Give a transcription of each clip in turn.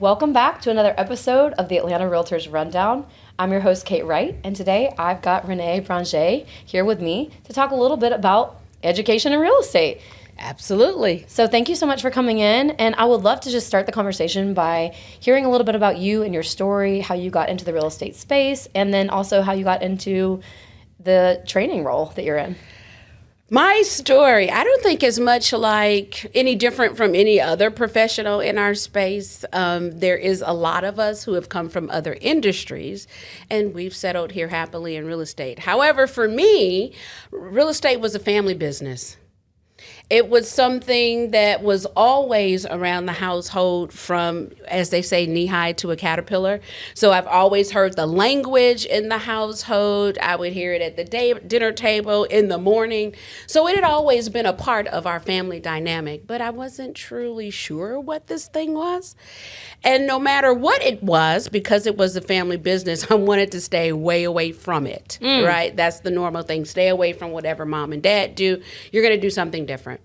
Welcome back to another episode of the Atlanta REALTORS Rundown. I'm your host, Kate Wright, and today I've got Renee Bringier here with me to talk a little bit about education and real estate. Absolutely. So thank you so much for coming in, and I would love to just start the conversation by hearing a little bit about you and your story, how you got into the real estate space, and then also how you got into the training role that you're in. My story, I don't think is much like any different from any other professional in our space. There is a lot of us who have come from other industries, and we've settled here happily in real estate. However, for me, real estate was a family business. It was something that was always around the household from, as they say, knee-high to a caterpillar. So I've always heard the language in the household. I would hear it at the dinner table in the morning. So it had always been a part of our family dynamic, but I wasn't truly sure what this thing was. And no matter what it was, because it was a family business, I wanted to stay way away from it, right? That's the normal thing. Stay away from whatever mom and dad do. You're going to do something different.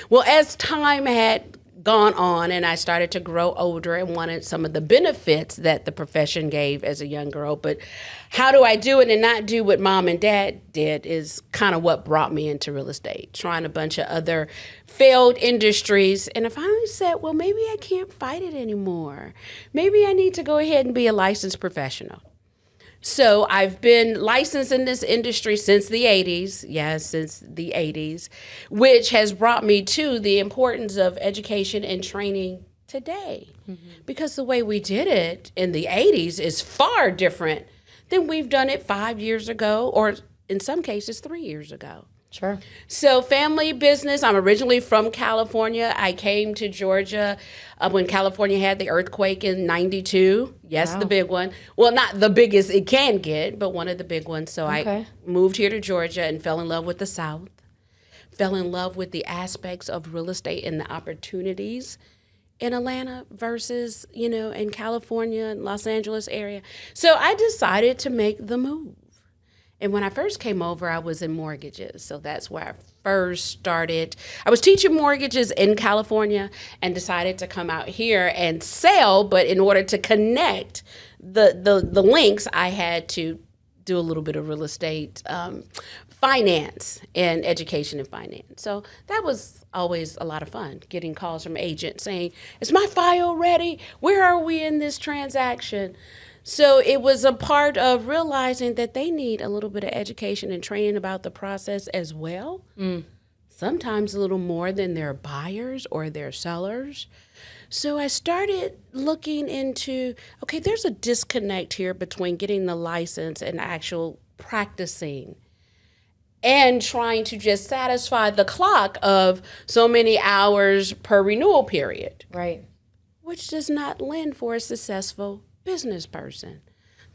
Well, as time had gone on and I started to grow older and wanted some of the benefits that the profession gave as a young girl, but how do I do it and not do what mom and dad did is kind of what brought me into real estate, trying a bunch of other failed industries. And I finally said, well, maybe I can't fight it anymore. Maybe I need to go ahead and be a licensed professional. So I've been licensed in this industry since the 80s, since the 80s, which has brought me to the importance of education and training today. Mm-hmm. Because the way we did it in the 80s is far different than we've done it 5 years ago, or in some cases 3 years ago. Sure. So family business, I'm originally from California. I came to Georgia when California had the earthquake in 92. Yes, wow. The big one. Well, not the biggest it can get, but one of the big ones. So I moved here to Georgia and fell in love with the South, fell in love with the aspects of real estate and the opportunities in Atlanta versus, in California and Los Angeles area. So I decided to make the move. And when I first came over, I was in mortgages. So that's where I first started. I was teaching mortgages in California and decided to come out here and sell. But in order to connect the links, I had to do a little bit of real estate finance and education and finance. So that was always a lot of fun, getting calls from agents saying, is my file ready? Where are we in this transaction? So it was a part of realizing that they need a little bit of education and training about the process as well. Sometimes a little more than their buyers or their sellers. So I started looking into, okay, there's a disconnect here between getting the license and actual practicing and trying to just satisfy the clock of so many hours per renewal period. Right. Which does not lend for a successful business person.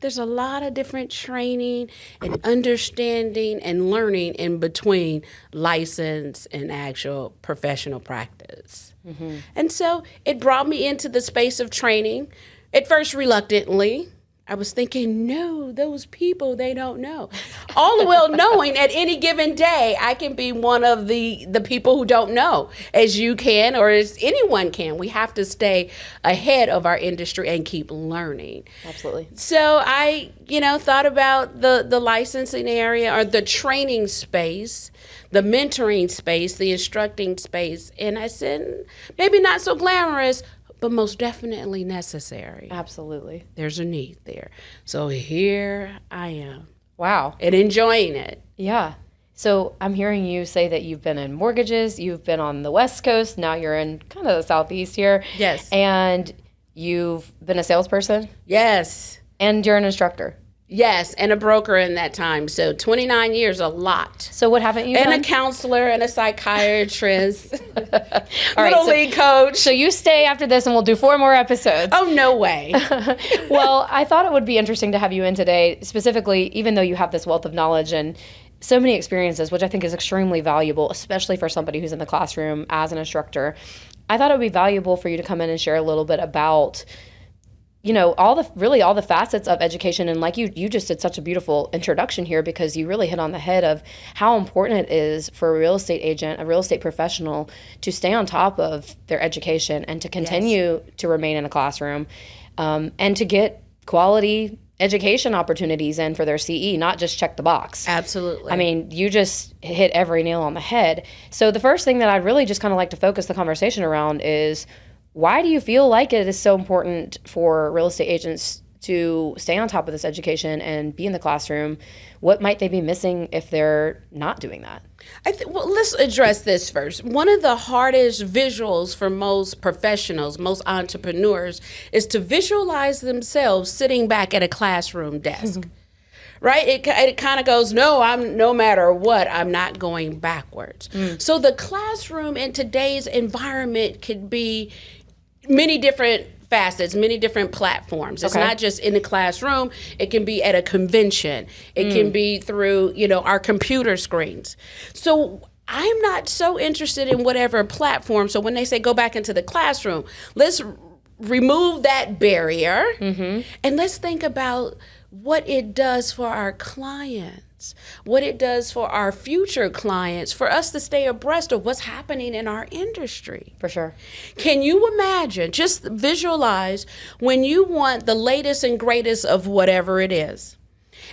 There's a lot of different training and understanding and learning in between license and actual professional practice. Mm-hmm. And so it brought me into the space of training, at first reluctantly. I was thinking, no, those people, they don't know. All the while knowing at any given day, I can be one of the people who don't know, as you can or as anyone can. We have to stay ahead of our industry and keep learning. Absolutely. So I, thought about the licensing area or the training space, the mentoring space, the instructing space. And I said, maybe not so glamorous, but most definitely necessary. Absolutely. There's a need there. So here I am. Wow. And enjoying it. Yeah. So I'm hearing you say that you've been in mortgages, you've been on the West Coast, now you're in kind of the Southeast here. Yes. And you've been a salesperson? Yes. And you're an instructor? Yes, and a broker in that time. So 29 years, a lot. So what haven't you done? And a counselor and a psychiatrist, All league coach. So you stay after this and we'll do 4 more episodes. Oh, no way. Well, I thought it would be interesting to have you in today, specifically, even though you have this wealth of knowledge and so many experiences, which I think is extremely valuable, especially for somebody who's in the classroom as an instructor. I thought it would be valuable for you to come in and share a little bit about all the facets of education. And like you just did such a beautiful introduction here, because you really hit on the head of how important it is for a real estate agent, a real estate professional, to stay on top of their education and to continue to remain in a classroom, and to get quality education opportunities in for their CE, not just check the box. Absolutely. I mean, you just hit every nail on the head. So the first thing that I'd really just kind of like to focus the conversation around is, why do you feel like it is so important for real estate agents to stay on top of this education and be in the classroom? What might they be missing if they're not doing that? Well, let's address this first. One of the hardest visuals for most professionals, most entrepreneurs, is to visualize themselves sitting back at a classroom desk. Right? It kind of goes, no matter what, I'm not going backwards. So the classroom in today's environment could be many different facets, many different platforms. It's not just in the classroom. It can be at a convention. It can be through, our computer screens. So I'm not so interested in whatever platform. So when they say go back into the classroom, let's remove that barrier and let's think about what it does for our clients, what it does for our future clients, for us to stay abreast of what's happening in our industry. For sure. Can you imagine, just visualize when you want the latest and greatest of whatever it is,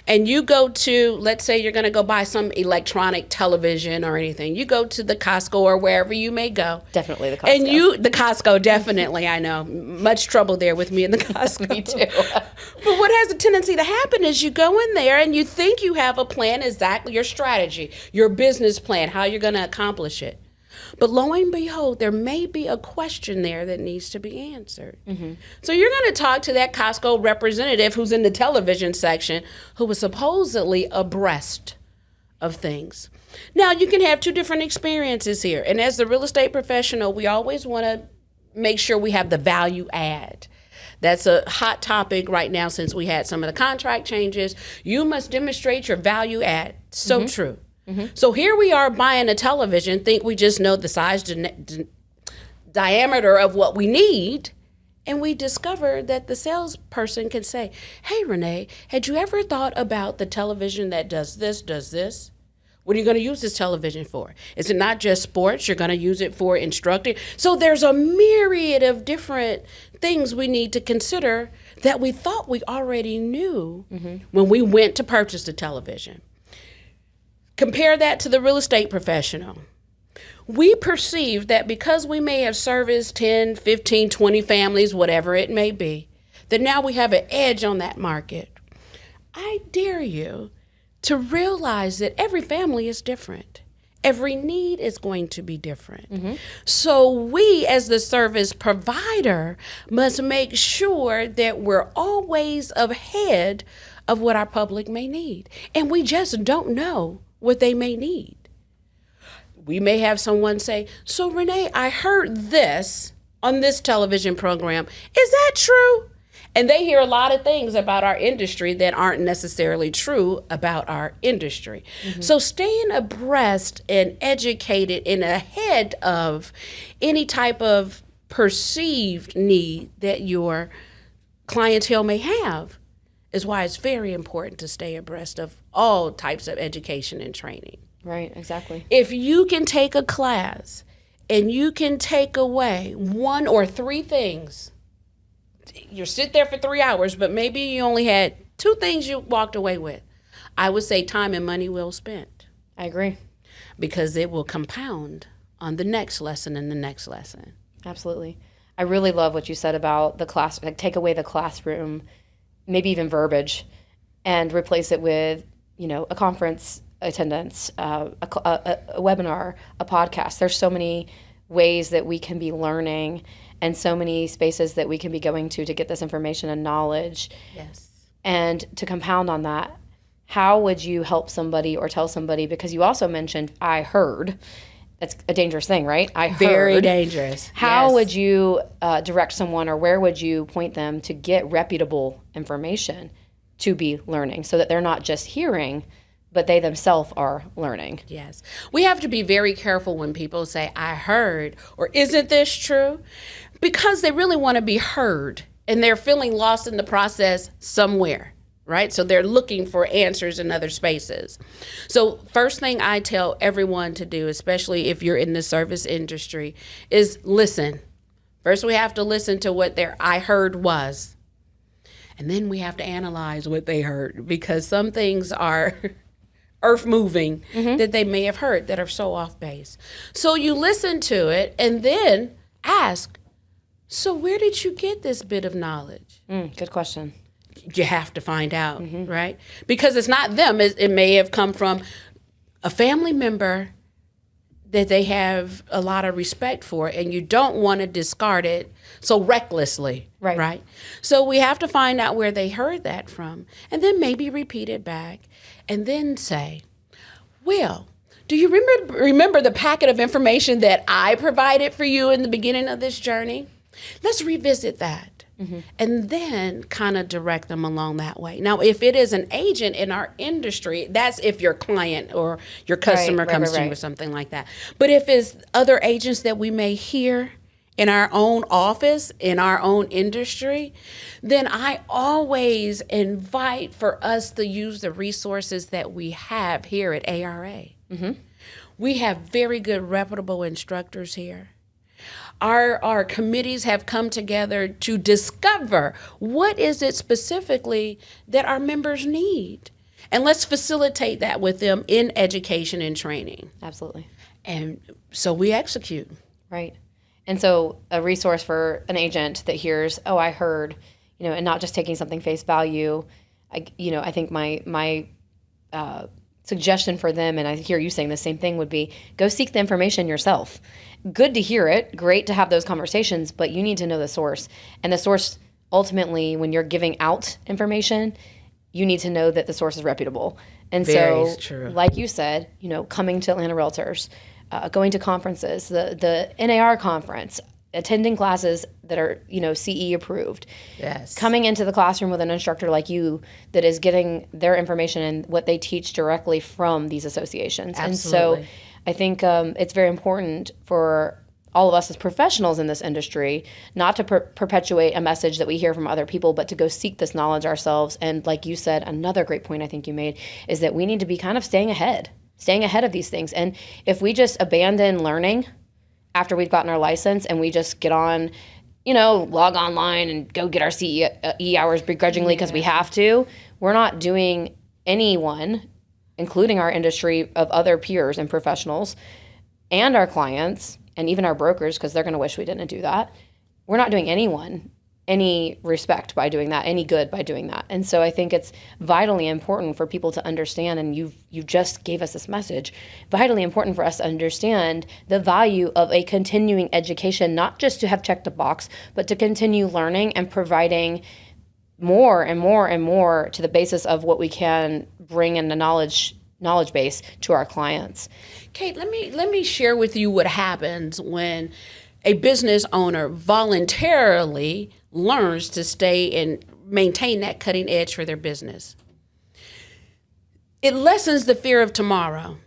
and you go to, let's say you're going to go buy some electronic television or anything. You go to the Costco or wherever you may go. Definitely the Costco. And the Costco, definitely, I know. Much trouble there with me in the Costco. Me too. But what has a tendency to happen is you go in there and you think you have a plan, exactly your strategy, your business plan, how you're going to accomplish it. But lo and behold, there may be a question there that needs to be answered. So you're going to talk to that Costco representative who's in the television section, who was supposedly abreast of things. Now, you can have two different experiences here. And as the real estate professional, we always want to make sure we have the value add. That's a hot topic right now since we had some of the contract changes. You must demonstrate your value add. So true. So here we are buying a television, think we just know the size, diameter of what we need, and we discover that the salesperson can say, hey, Renee, had you ever thought about the television that does this? What are you going to use this television for? Is it not just sports? You're going to use it for instructing? So there's a myriad of different things we need to consider that we thought we already knew when we went to purchase the television. Compare that to the real estate professional. We perceive that because we may have serviced 10, 15, 20 families, whatever it may be, that now we have an edge on that market. I dare you to realize that every family is different. Every need is going to be different. So we, as the service provider, must make sure that we're always ahead of what our public may need. And we just don't know what they may need. We may have someone say, so Renee, I heard this on this television program. Is that true? And they hear a lot of things about our industry that aren't necessarily true about our industry. So staying abreast and educated and ahead of any type of perceived need that your clientele may have is why it's very important to stay abreast of all types of education and training. Right, exactly. If you can take a class and you can take away one or three things, you sit there for 3 hours, but maybe you only had 2 things you walked away with, I would say time and money well spent. I agree. Because it will compound on the next lesson and the next lesson. Absolutely. I really love what you said about the class, like take away the classroom, maybe even verbiage, and replace it with, a conference attendance, a webinar, a podcast. There's so many ways that we can be learning and so many spaces that we can be going to get this information and knowledge. Yes. And to compound on that, how would you help somebody or tell somebody, because you also mentioned, I heard. That's a dangerous thing, right? I heard. Very dangerous. How would you direct someone, or where would you point them to get reputable information to be learning, so that they're not just hearing, but they themselves are learning? Yes. We have to be very careful when people say, I heard, or isn't this true? Because they really want to be heard and they're feeling lost in the process somewhere, right? So they're looking for answers in other spaces. So first thing I tell everyone to do, especially if you're in the service industry, is listen. First, we have to listen to what their I heard was. And then we have to analyze what they heard, because some things are earth moving that they may have heard that are so off base. So you listen to it and then ask, so where did you get this bit of knowledge? Good question. You have to find out, right? Because it's not them. It may have come from a family member that they have a lot of respect for, and you don't want to discard it so recklessly, right? So we have to find out where they heard that from, and then maybe repeat it back, and then say, well, do you remember the packet of information that I provided for you in the beginning of this journey? Let's revisit that. And then kind of direct them along that way. Now, if it is an agent in our industry, that's if your client or your customer comes to you with something like that. But if it's other agents that we may hear in our own office, in our own industry, then I always invite for us to use the resources that we have here at ARA. We have very good, reputable instructors here. Our committees have come together to discover what is it specifically that our members need. And let's facilitate that with them in education and training. Absolutely. And so we execute. Right. And so a resource for an agent that hears, oh, I heard, and not just taking something face value. I think my suggestion for them, and I hear you saying the same thing, would be go seek the information yourself. Good to hear it, great to have those conversations, but you need to know the source. And the source, ultimately, when you're giving out information, you need to know that the source is reputable. And Very so, true. like you said, coming to Atlanta Realtors, going to conferences, the NAR conference, attending classes that are, CE approved. Yes. Coming into the classroom with an instructor like you that is getting their information and what they teach directly from these associations. Absolutely. And so I think it's very important for all of us as professionals in this industry not to perpetuate a message that we hear from other people, but to go seek this knowledge ourselves. And like you said, another great point I think you made is that we need to be kind of staying ahead of these things. And if we just abandon learning after we've gotten our license and we just get on, log online and go get our CE hours begrudgingly because we have to, we're not doing anyone, including our industry of other peers and professionals and our clients and even our brokers, because they're going to wish we didn't do that. We're not doing anyone any respect by doing that, any good by doing that. And so I think it's vitally important for people to understand, and you just gave us this message, vitally important for us to understand the value of a continuing education, not just to have checked a box, but to continue learning and providing more and more and more to the basis of what we can bring in the knowledge base to our clients. Kate, let me share with you what happens when a business owner voluntarily learns to stay and maintain that cutting edge for their business. It lessens the fear of tomorrow.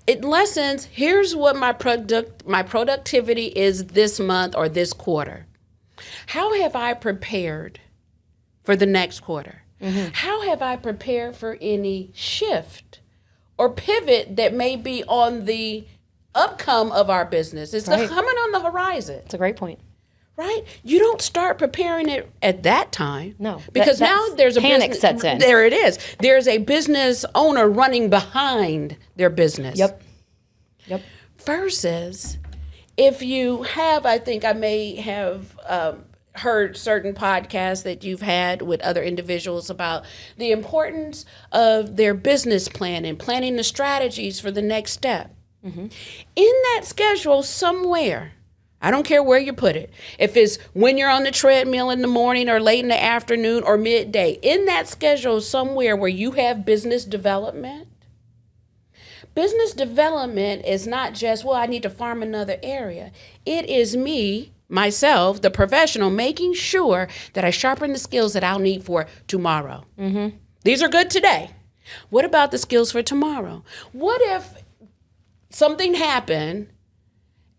It lessens, here's what my productivity is this month or this quarter. How have I prepared for the next quarter? How have I prepared for any shift or pivot that may be on the upcome of our business? It's coming on the horizon. It's a great point. Right? You don't start preparing it at that time. No. Because now there's a panic sets in. There it is. There's a business owner running behind their business. Yep. Versus if you have, I think I may have heard certain podcasts that you've had with other individuals about the importance of their business plan and planning the strategies for the next step. In that schedule somewhere, I don't care where you put it. If it's when you're on the treadmill in the morning or late in the afternoon or midday, in that schedule somewhere where you have business development. Business development is not just, well, I need to farm another area. It is me, myself, the professional, making sure that I sharpen the skills that I'll need for tomorrow. These are good today. What about the skills for tomorrow? What if something happened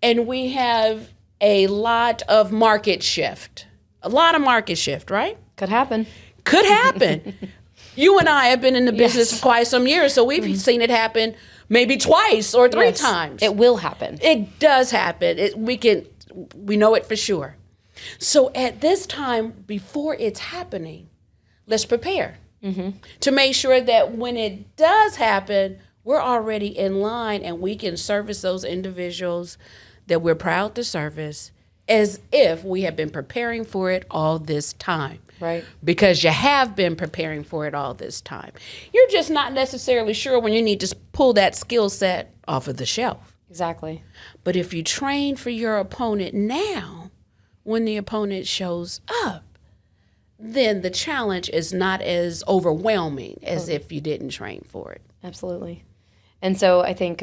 and we have a lot of market shift, A lot of market shift, right? Could happen. Could happen. You and I have been in the business Yes. for quite some years, so we've seen it happen maybe twice or three Yes. times. It will happen. It does happen. We know it for sure. So at this time, before it's happening, let's prepare to make sure that when it does happen, we're already in line and we can service those individuals that we're proud to service as if we have been preparing for it all this time. Right. Because you have been preparing for it all this time. You're just not necessarily sure when you need to pull that skill set off of the shelf. Exactly. But if you train for your opponent now, when the opponent shows up, then the challenge is not as overwhelming as if you didn't train for it. Absolutely. And so I think,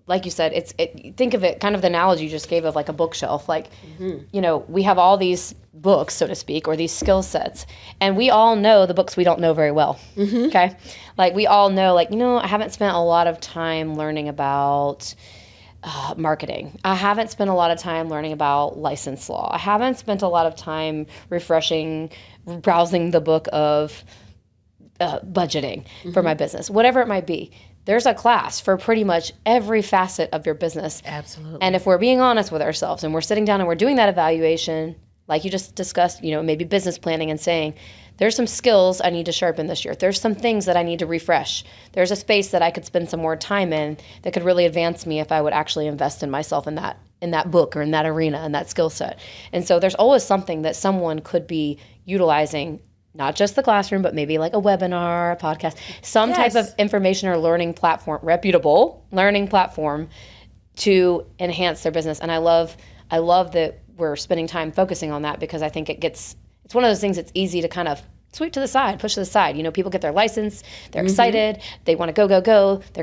like you said, think of it kind of the analogy you just gave of like a bookshelf. Like, we have all these books, so to speak, or these skill sets, and we all know the books we don't know very well. Okay. Like we all know, I haven't spent a lot of time learning about marketing. I haven't spent a lot of time learning about license law. I haven't spent a lot of time browsing the book of budgeting for my business, whatever it might be. There's a class for pretty much every facet of your business. Absolutely. And if we're being honest with ourselves and we're sitting down and we're doing that evaluation, like you just discussed, maybe business planning and saying, there's some skills I need to sharpen this year. There's some things that I need to refresh. There's a space that I could spend some more time in that could really advance me if I would actually invest in myself in that book or in that arena and that skill set. And so there's always something that someone could be utilizing, not just the classroom, but maybe like a webinar, a podcast, some type of information or learning platform, reputable learning platform to enhance their business. And I love that we're spending time focusing on that because I think it's one of those things that's easy to kind of sweep to the side, push to the side. People get their license, they're excited, they want to go, they're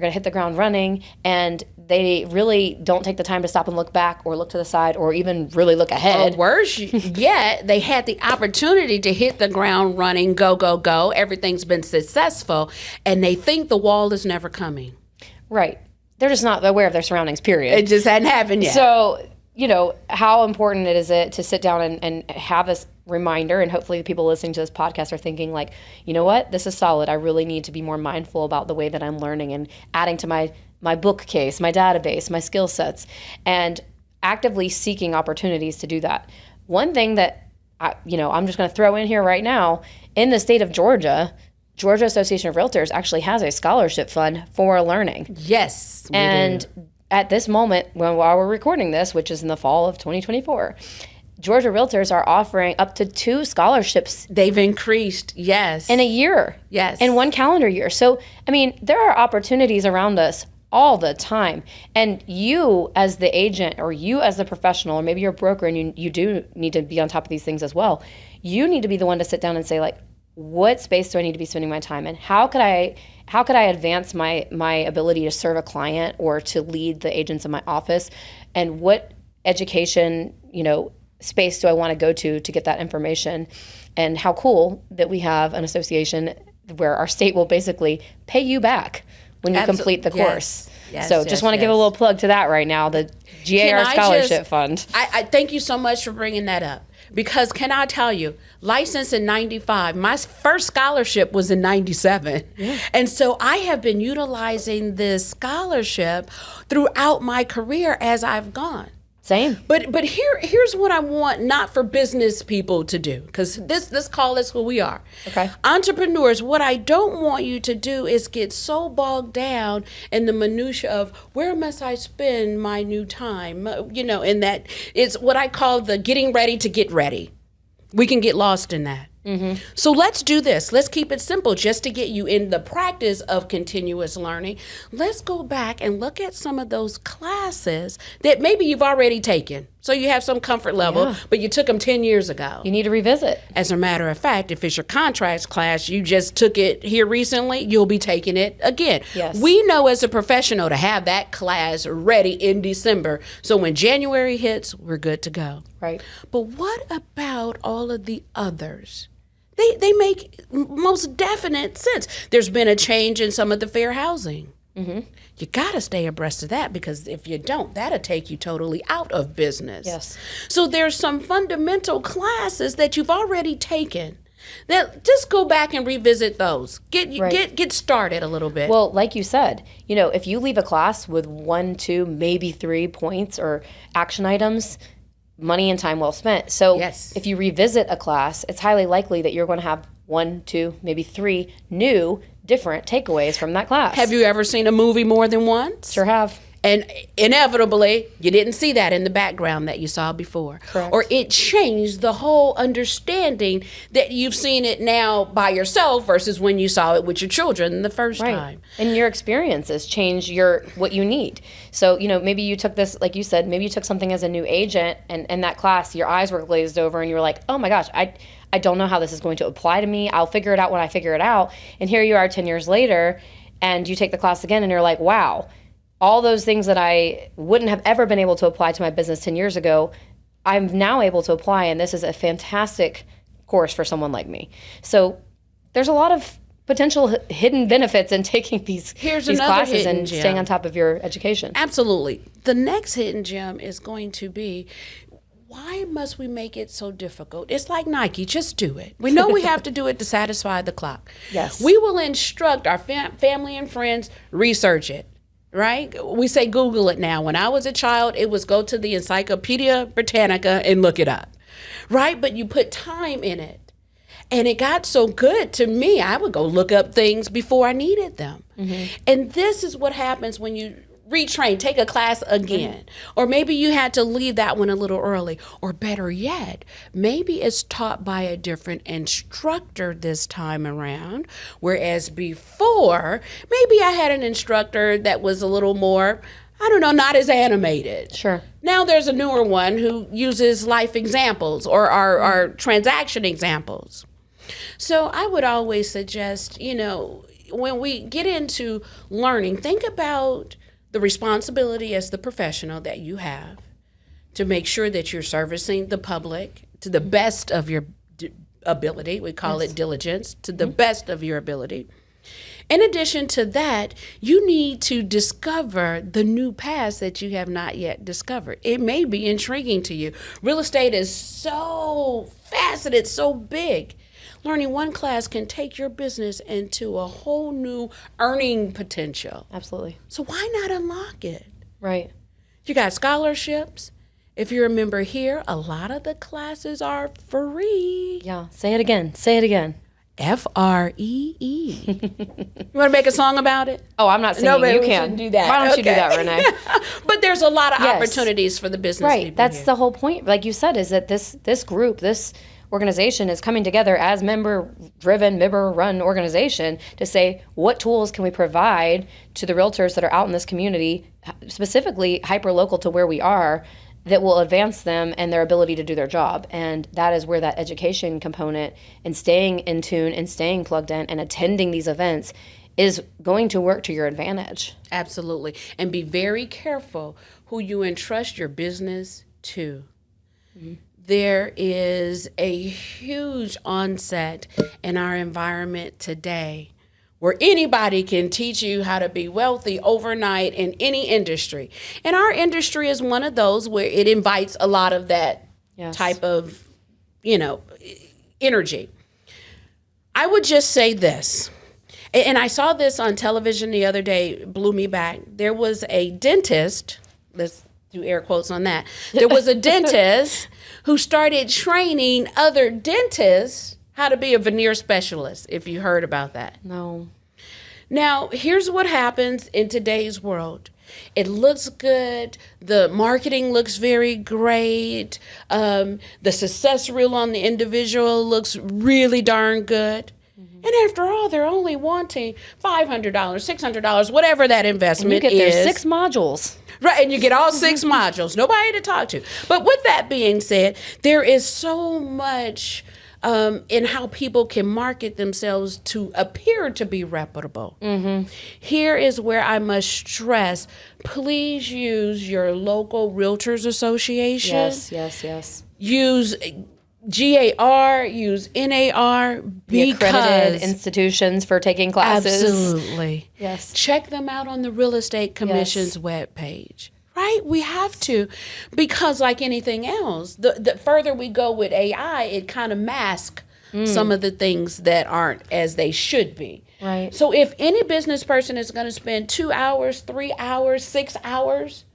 going to hit the ground running, and they really don't take the time to stop and look back or look to the side or even really look ahead. Or worse yet, they had the opportunity to hit the ground running, go, everything's been successful, and they think the wall is never coming. Right. They're just not aware of their surroundings, period. It just hadn't happened yet. So, how important is it to sit down and have this reminder, and hopefully the people listening to this podcast are thinking like, you know what, this is solid. I really need to be more mindful about the way that I'm learning and adding to my bookcase, my database, my skill sets, and actively seeking opportunities to do that. One thing that I'm just going to throw in here right now, in the state of Georgia Association of Realtors actually has a scholarship fund for learning. Yes, we and do. At this moment, while we're recording this, which is in the fall of 2024, Georgia Realtors are offering up to 2 scholarships. They've increased, yes. In a year. Yes. In one calendar year. So, there are opportunities around us all the time. And you as the agent or you as the professional, or maybe you're a broker and you do need to be on top of these things as well. You need to be the one to sit down and say, like, what space do I need to be spending my time in? How could I advance my ability to serve a client or to lead the agents in my office? And what education, space do I want to go to get that information? And how cool that we have an association where our state will basically pay you back when you complete the course. Yes, so just want to give a little plug to that right now, the GAR Scholarship Fund. I thank you so much for bringing that up. Because can I tell you, licensed in 95, my first scholarship was in 97. Yeah. And so I have been utilizing this scholarship throughout my career as I've gone. Same. But here's what I want, not for business people to do, because this call is who we are. Okay. Entrepreneurs, what I don't want you to do is get so bogged down in the minutia of where must I spend my new time, in that it's what I call the getting ready to get ready. We can get lost in that. Mm-hmm. So let's do this. Let's keep it simple just to get you in the practice of continuous learning. Let's go back and look at some of those classes that maybe you've already taken. So you have some comfort level, but you took them 10 years ago. You need to revisit. As a matter of fact, if it's your contracts class, you just took it here recently, you'll be taking it again. Yes. We know as a professional to have that class ready in December. So when January hits, we're good to go. Right. But what about all of the others? They make most definite sense. There's been a change in some of the fair housing. You got to stay abreast of that, because if you don't, that'll take you totally out of business. Yes. So there's some fundamental classes that you've already taken. That just go back and revisit those. Get started a little bit. Well, like you said, if you leave a class with 1, 2, maybe 3 points or action items, money and time well spent. So if you revisit a class, it's highly likely that you're going to have 1, 2, maybe 3 new, different takeaways from that class. Have you ever seen a movie more than once? Sure have. And inevitably, you didn't see that in the background that you saw before. Correct. Or it changed the whole understanding that you've seen it now by yourself versus when you saw it with your children the first time. And your experiences change what you need. So, maybe you took this, like you said, maybe you took something as a new agent, and in that class, your eyes were glazed over and you were like, oh my gosh, I don't know how this is going to apply to me. I'll figure it out when I figure it out. And here you are 10 years later, and you take the class again and you're like, wow, all those things that I wouldn't have ever been able to apply to my business 10 years ago, I'm now able to apply, and this is a fantastic course for someone like me. So there's a lot of potential hidden benefits in taking these classes and staying on top of your education. Absolutely. The next hidden gem is going to be, why must we make it so difficult? It's like Nike, just do it. We know we have to do it to satisfy the clock. Yes. We will instruct our family and friends, research it. Right? We say Google it now. When I was a child, it was go to the Encyclopedia Britannica and look it up. Right? But you put time in it. And it got so good to me, I would go look up things before I needed them. And this is what happens when you retrain, take a class again. Or maybe you had to leave that one a little early. Or better yet, maybe it's taught by a different instructor this time around. Whereas before, maybe I had an instructor that was a little more, not as animated. Sure. Now there's a newer one who uses life examples or our transaction examples. So I would always suggest, when we get into learning, think about the responsibility as the professional that you have to make sure that you're servicing the public to the best of your ability. We call it diligence, to the best of your ability. In addition to that, you need to discover the new paths that you have not yet discovered. It may be intriguing to you. Real estate is so faceted, so big. Learning one class can take your business into a whole new earning potential. Absolutely. So why not unlock it? Right. You got scholarships. If you're a member here, a lot of the classes are free. Yeah. Say it again. Say it again. Free. You want to make a song about it? Oh, I'm not singing. You can do that. Why don't you do that, Renee? But there's a lot of opportunities for the business people. Right. That's here. the whole point. Like you said, is that this group, this organization is coming together as member-driven, member-run organization to say, what tools can we provide to the realtors that are out in this community, specifically hyper-local to where we are, that will advance them and their ability to do their job. And that is where that education component and staying in tune and staying plugged in and attending these events is going to work to your advantage. Absolutely. And be very careful who you entrust your business to. There is a huge onset in our environment today where anybody can teach you how to be wealthy overnight in any industry. And our industry is one of those where it invites a lot of that type of, energy. I would just say this, and I saw this on television the other day, blew me back. There was a dentist, let's do air quotes on that. There was a dentist who started training other dentists how to be a veneer specialist, if you heard about that. No. Now, here's what happens in today's world. It looks good. The marketing looks very great. The success reel on the individual looks really darn good. And after all, they're only wanting $500, $600, whatever that investment is. And you get their 6 modules. Right, and you get all 6 modules. Nobody to talk to. But with that being said, there is so much in how people can market themselves to appear to be reputable. Here is where I must stress, please use your local Realtors Association. Yes. Use GAR, use NAR, The accredited because institutions for taking classes. absolutely. Yes. Check them out on the Real Estate Commission's webpage. Right? We have to, because like anything else, the further we go with AI, it kind of masks some of the things that aren't as they should be. Right. So if any business person is going to spend 2 hours, 3 hours, 6 hours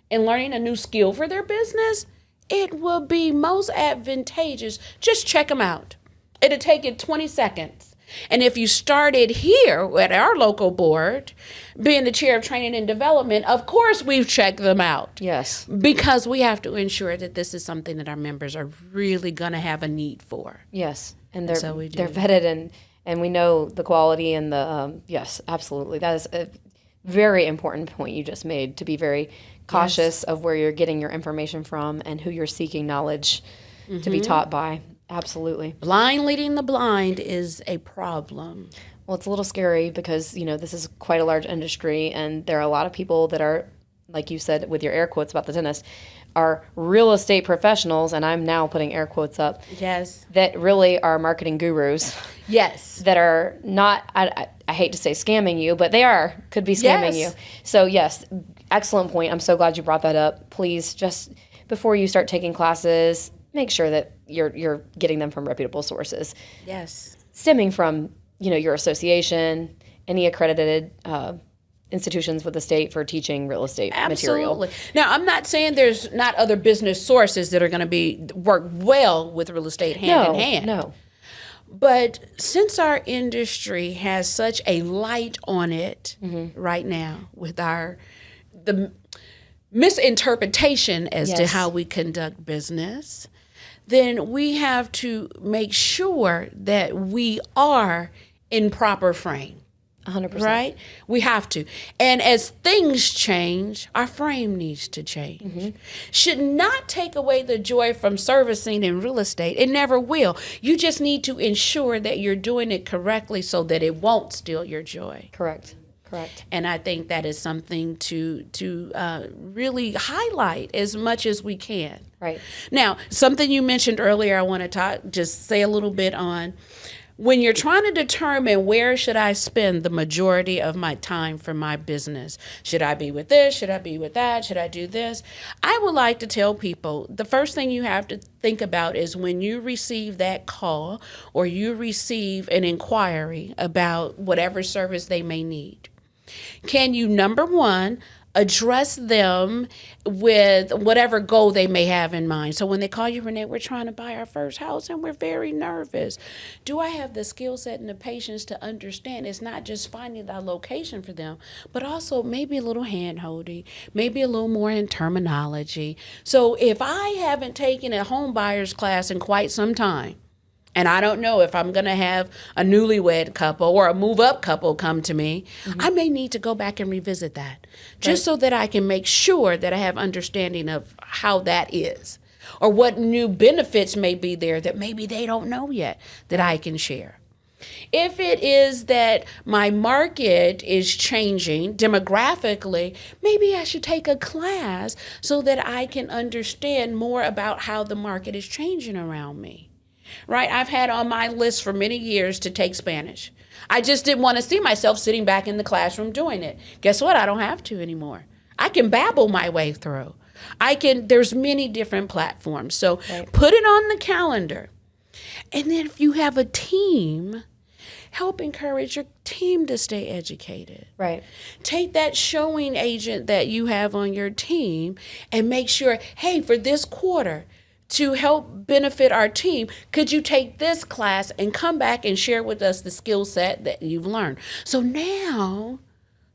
in learning a new skill for their business, it will be most advantageous. Just check them out. It'll take you 20 seconds. And if you started here at our local board, being the chair of training and development, of course we've checked them out. Yes. Because we have to ensure that this is something that our members are really going to have a need for. Yes. And they're So we do. they're vetted and we know the quality and the yes, absolutely. That is a very important point you just made, to be very cautious of where you're getting your information from and who you're seeking knowledge to be taught by. Absolutely. Blind leading the blind is a problem. Well, it's a little scary because, this is quite a large industry and there are a lot of people that are, like you said with your air quotes about the dentist, are real estate professionals, and I'm now putting air quotes up, Yes. that really are marketing gurus Yes. that are not, I hate to say scamming you, but they could be scamming Yes. you. So yes, excellent point. I'm so glad you brought that up. Please, just before you start taking classes, make sure that you're getting them from reputable sources, Yes. stemming from your association, any accredited institutions with the state for teaching real estate material. Absolutely. Now, I'm not saying there's not other business sources that are going to work well with real estate hand in hand. No. But since our industry has such a light on it right now with the misinterpretation as to Yes. how we conduct business, then we have to make sure that we are in proper frame. 100%. Right? We have to. And as things change, our frame needs to change. Should not take away the joy from servicing in real estate. It never will. You just need to ensure that you're doing it correctly so that it won't steal your joy. Correct. And I think that is something to really highlight as much as we can. Right. Now, something you mentioned earlier, I want to just say a little bit on. When you're trying to determine where should I spend the majority of my time for my business, should I be with this? Should I be with that? Should I do this? I would like to tell people the first thing you have to think about is when you receive that call or you receive an inquiry about whatever service they may need. Can you, number one, address them with whatever goal they may have in mind? So when they call you, Renee, we're trying to buy our first house and we're very nervous. Do I have the skill set and the patience to understand it's not just finding the location for them, but also maybe a little hand-holding, maybe a little more in terminology. So if I haven't taken a home buyer's class in quite some time, and I don't know if I'm going to have a newlywed couple or a move-up couple come to me, I may need to go back and revisit that just so that I can make sure that I have understanding of how that is or what new benefits may be there that maybe they don't know yet that I can share. If it is that my market is changing demographically, maybe I should take a class so that I can understand more about how the market is changing around me. Right? I've had on my list for many years to take Spanish. I just didn't want to see myself sitting back in the classroom doing it. Guess what? I don't have to anymore. I can babble my way through. There's many different platforms. So put it on the calendar. And then if you have a team, help encourage your team to stay educated. Right. Take that showing agent that you have on your team and make sure, hey, for this quarter, to help benefit our team, could you take this class and come back and share with us the skill set that you've learned? So now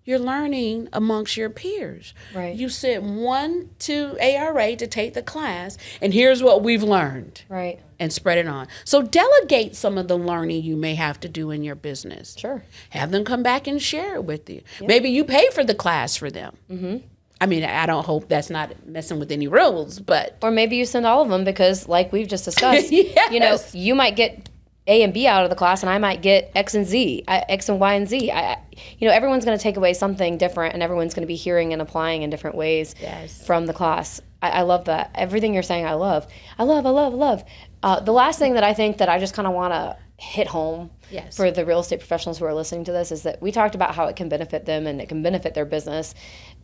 you're learning amongst your peers. Right. You sent one to ARA to take the class, and here's what we've learned. Right. And spread it on. So delegate some of the learning you may have to do in your business. Sure. Have them come back and share it with you. Yep. Maybe you pay for the class for them. Mm-hmm. I mean, I don't hope that's not messing with any rules, but. Or maybe you send all of them because, like we've just discussed, yes. You might get A and B out of the class and I might get X and Z, X and Y and Z. Everyone's going to take away something different and everyone's going to be hearing and applying in different ways from the class. I love that. Everything you're saying, I love. The last thing that I think that I just kind of want to hit home Yes. for the real estate professionals who are listening to this is that we talked about how it can benefit them and it can benefit their business,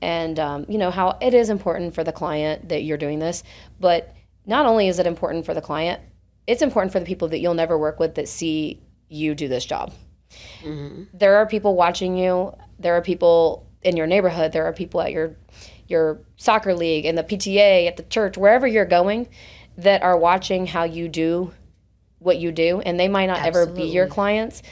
and how it is important for the client that you're doing this. But not only is it important for the client, it's important for the people that you'll never work with that see you do this job. Mm-hmm. There are people watching you. There are people in your neighborhood. There are people at your soccer league, in the PTA, at the church, wherever you're going, that are watching how you do what you do, and they might not ever be your clients.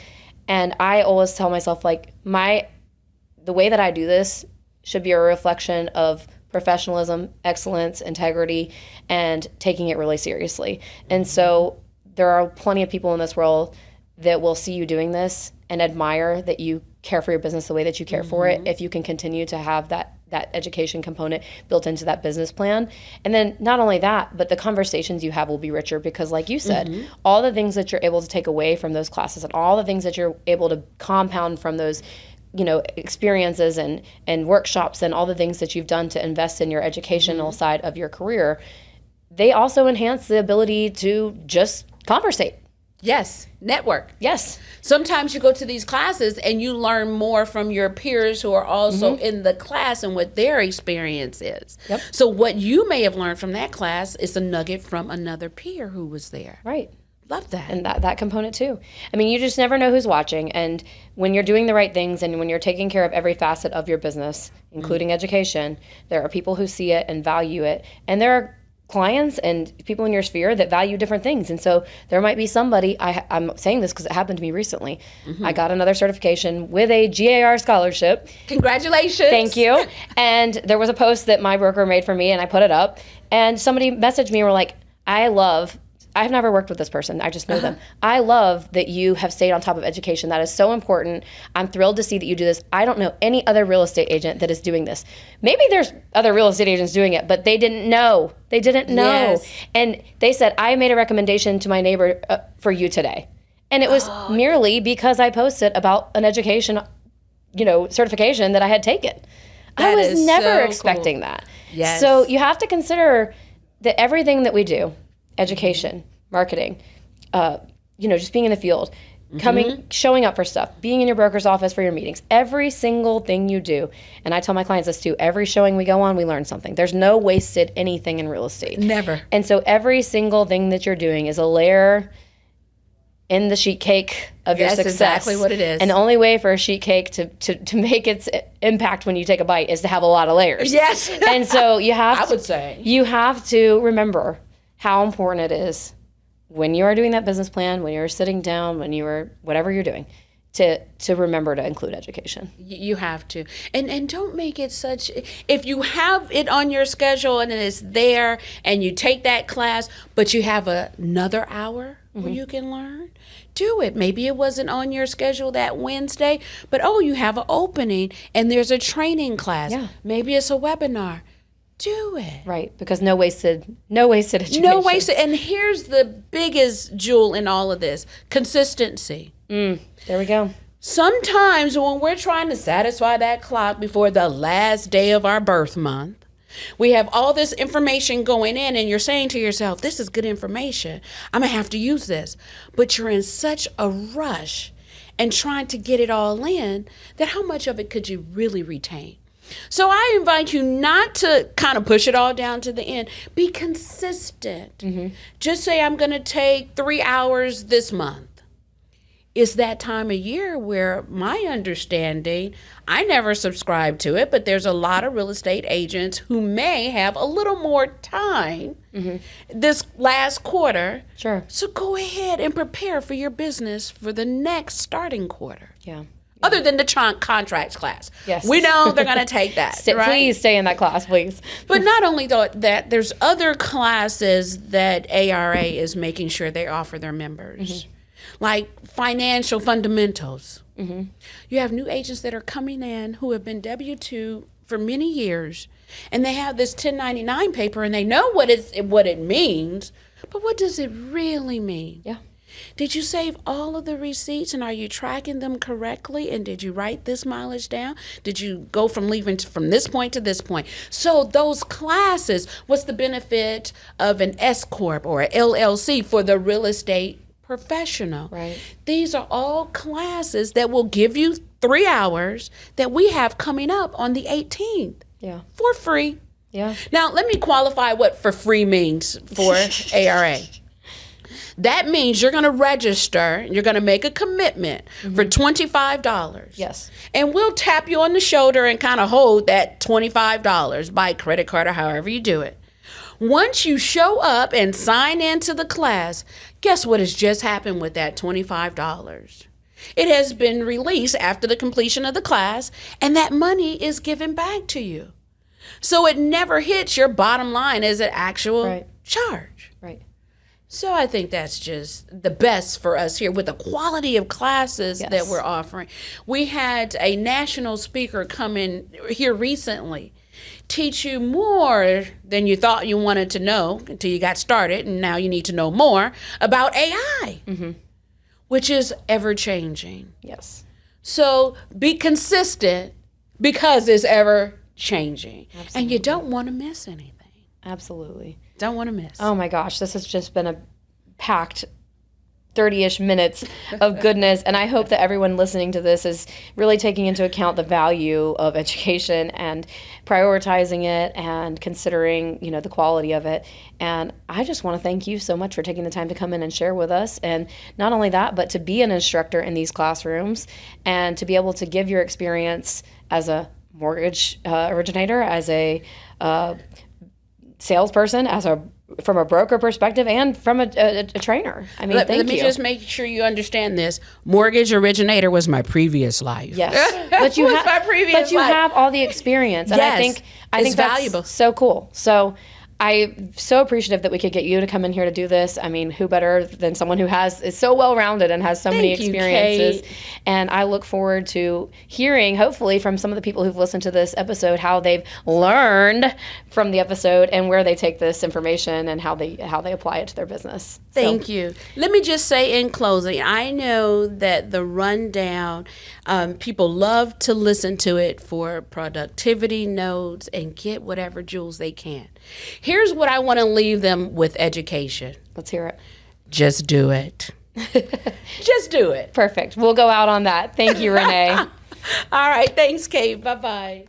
And I always tell myself, like, the way that I do this should be a reflection of professionalism, excellence, integrity, and taking it really seriously. And so there are plenty of people in this world that will see you doing this and admire that you care for your business the way that you care for it, if you can continue to have that education component built into that business plan. And then not only that, but the conversations you have will be richer because, like you said, all the things that you're able to take away from those classes and all the things that you're able to compound from those experiences and workshops and all the things that you've done to invest in your educational side of your career, they also enhance the ability to just conversate. Yes, network. Yes. Sometimes you go to these classes and you learn more from your peers who are also in the class and what their experience is. Yep. So what you may have learned from that class is a nugget from another peer who was there. Right. Love that. And that component too. I mean, you just never know who's watching. And when you're doing the right things and when you're taking care of every facet of your business, including education, there are people who see it and value it. And there are clients and people in your sphere that value different things. And so there might be somebody, I'm saying this because it happened to me recently. I got another certification with a GAR scholarship. Congratulations. Thank you. And there was a post that my broker made for me and I put it up. And somebody messaged me and were like, I've never worked with this person. I just know them. I love that you have stayed on top of education. That is so important. I'm thrilled to see that you do this. I don't know any other real estate agent that is doing this. Maybe there's other real estate agents doing it, but they didn't know. They didn't know. Yes. And they said, I made a recommendation to my neighbor for you today. And it was merely because I posted about an education, certification that I had taken. I was never expecting that. Yes. So you have to consider that everything that we do, education, marketing, just being in the field, showing up for stuff, being in your broker's office for your meetings, every single thing you do. And I tell my clients this too, every showing we go on, we learn something. There's no wasted anything in real estate. Never. And so every single thing that you're doing is a layer in the sheet cake of your success. That's exactly what it is. And the only way for a sheet cake to make its impact when you take a bite is to have a lot of layers. Yes. And so you have you have to remember how important it is when you are doing that business plan, when you're sitting down, when you are whatever you're doing, to remember to include education. You have to. And don't make it such, if you have it on your schedule and it is there and you take that class, but you have another hour where you can learn, do it. Maybe it wasn't on your schedule that Wednesday, but you have an opening and there's a training class. Yeah. Maybe it's a webinar. Do it. Right, because no wasted education. No wasted. And here's the biggest jewel in all of this: consistency. There we go. Sometimes when we're trying to satisfy that clock before the last day of our birth month, we have all this information going in and you're saying to yourself, this is good information. I'm going to have to use this. But you're in such a rush and trying to get it all in that how much of it could you really retain? So I invite you not to kind of push it all down to the end. Be consistent. Just say, I'm going to take 3 hours this month. It's that time of year where my understanding, I never subscribe to it, but there's a lot of real estate agents who may have a little more time this last quarter. Sure. So go ahead and prepare for your business for the next starting quarter. Yeah. Other than the contracts class. Yes. We know they're going to take that. Right? Please stay in that class, please. But not only that, there's other classes that ARA is making sure they offer their members, like financial fundamentals. You have new agents that are coming in who have been W-2 for many years, and they have this 1099 paper, and they know what it means, but what does it really mean? Yeah. Did you save all of the receipts, and are you tracking them correctly? And did you write this mileage down? Did you go from leaving from this point to this point? So those classes, what's the benefit of an S Corp or an LLC for the real estate professional? Right. These are all classes that will give you 3 hours that we have coming up on the 18th. Yeah. For free. Yeah. Now, let me qualify what for free means for ARA. That means you're going to register, you're going to make a commitment for $25. Yes. And we'll tap you on the shoulder and kind of hold that $25 by credit card or however you do it. Once you show up and sign into the class, guess what has just happened with that $25? It has been released after the completion of the class, and that money is given back to you. So it never hits your bottom line as an actual charge. Right. So I think that's just the best for us here with the quality of classes that we're offering. We had a national speaker come in here recently, teach you more than you thought you wanted to know until you got started, and now you need to know more about AI, which is ever changing. Yes. So be consistent because it's ever changing. And you don't want to miss anything. Absolutely. Don't want to miss. Oh my gosh, this has just been a packed 30-ish minutes of goodness, and I hope that everyone listening to this is really taking into account the value of education and prioritizing it and considering, the quality of it. And I just want to thank you so much for taking the time to come in and share with us. And not only that, but to be an instructor in these classrooms and to be able to give your experience as a mortgage originator, as a salesperson, from a broker perspective, and from a trainer. I mean, let thank me you. just make sure you understand this. Mortgage originator was my previous life. Yes, but you have all the experience, and I think it's that's valuable. So cool. So I'm so appreciative that we could get you to come in here to do this. I mean, who better than someone who is so well-rounded and has so many experiences. Kate. And I look forward to hearing, hopefully, from some of the people who've listened to this episode, how they've learned from the episode and where they take this information and how they apply it to their business. Thank you. Let me just say in closing, I know that the rundown, people love to listen to it for productivity notes and get whatever jewels they can. Here's what I want to leave them with education. Let's hear it. Just do it. Just do it. Perfect. We'll go out on that. Thank you, Renee. All right. Thanks, Kate. Bye-bye.